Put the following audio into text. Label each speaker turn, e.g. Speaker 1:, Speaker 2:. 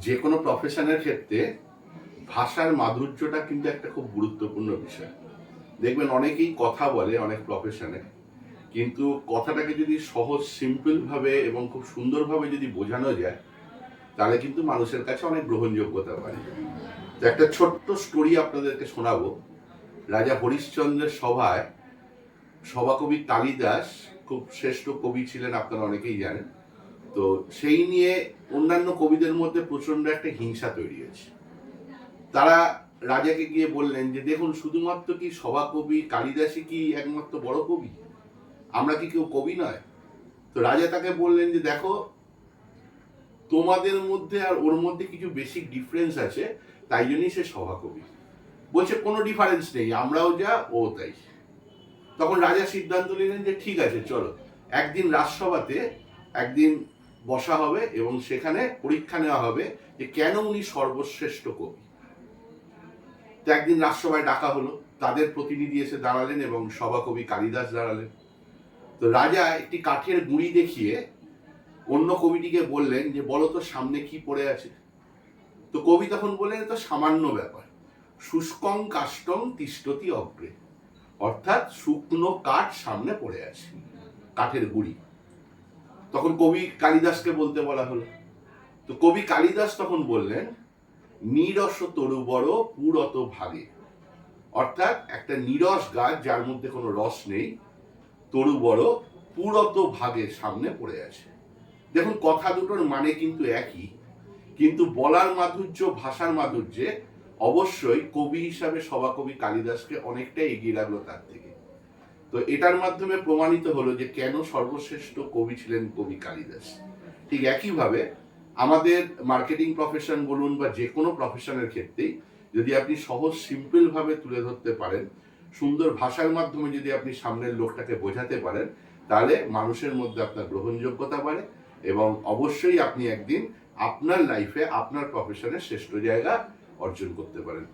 Speaker 1: যে কোনো প্রফেশনের ক্ষেত্রে ভাষার মাধুর্যটা কিন্তু একটা খুব গুরুত্বপূর্ণ বিষয়। দেখবেন অনেকেই কথা বলে অনেক প্রফেশনে, কিন্তু কথাটাকে যদি সহজ সিম্পল ভাবে এবং খুব সুন্দরভাবে যদি বোঝানো যায়, তাহলে কিন্তু মানুষের কাছে অনেক গ্রহণযোগ্যতা পায়। তো একটা ছোট্ট স্টোরি আপনাদেরকে শোনাবো। রাজা হরিশ্চন্দ্রের সভায় সভাকবি কালিদাস খুব শ্রেষ্ঠ কবি ছিলেন, আপনারা অনেকেই জানেন। তো সেই নিয়ে অন্যান্য কবিদের মধ্যে প্রচন্ড একটা হিংসা তৈরি হয়েছে। তারা রাজাকে গিয়ে বললেন যে দেখুন, শুধুমাত্র কি সভাকবি কালিদাসই কি একমাত্র বড় কবি? আমরা কি কেউ কবি নয়? তো রাজা তাকে বললেন যে দেখো, তোমাদের মধ্যে আর ওর মধ্যে কিছু বেসিক ডিফারেন্স আছে, তাই জন্যই সে সভাকবি। বলছে কোনো ডিফারেন্স নেই, আমরাও যা ও তাই। তখন রাজা সিদ্ধান্ত নিলেন যে ঠিক আছে, চলো একদিন রাজসভাতে একদিন বসা হবে এবং সেখানে পরীক্ষা নেওয়া হবে যে কেন উনি সর্বশ্রেষ্ঠ কবি। তো একদিন রাজসভায় ডাকা হলো, তাদের প্রতিনিধি এসে দাঁড়ালেন এবং সভাকবি কালিদাস দাঁড়ালেন। তো রাজা একটি কাঠের গুঁড়ি দেখিয়ে অন্য কবিটিকে বললেন যে বলো তো সামনে কি পড়ে আছে। তো কবি তখন বললেন তো সামান্য ব্যাপার, শুষ্কং কাষ্ঠং তিষ্ঠতি অগ্রে, অর্থাৎ শুকনো কাঠ সামনে পড়ে আছে, কাঠের গুঁড়ি। তখন কবি কালিদাসকে বলতে বলা হলো। তো কবি কালিদাস তখন বললেন নিরস তরু বড় পুরত ভাগে, অর্থাৎ একটা নিরস গাছ যার মধ্যে কোনো রস নেই, তরু বড় পুরত ভাগে সামনে পড়ে আছে। দেখুন, কথা দুটোর মানে কিন্তু একই, কিন্তু বলার মাধুর্য, ভাষার মাধুর্যে অবশ্যই কবি হিসাবে সভাকবি কালিদাসকে অনেকটা এগিয়ে লাগলো তার থেকে। তো এটার মাধ্যমে প্রমাণিত হলো যে কেন সর্বশ্রেষ্ঠ কবি ছিলেন কবি কালিদাস। ঠিক একইভাবে আমাদের মার্কেটিং প্রফেশন বলুন বা যে কোনো প্রফেশনের ক্ষেত্রেই যদি আপনি সহজ সিম্পল ভাবে তুলে ধরতে পারেন, সুন্দর ভাষার মাধ্যমে যদি আপনি সামনের লোকটাকে বোঝাতে পারেন, তাহলে মানুষের মধ্যে আপনার গ্রহণযোগ্যতা বাড়ে এবং অবশ্যই আপনি একদিন আপনার লাইফে আপনার প্রফেশনে শ্রেষ্ঠ জায়গা অর্জন করতে পারেন।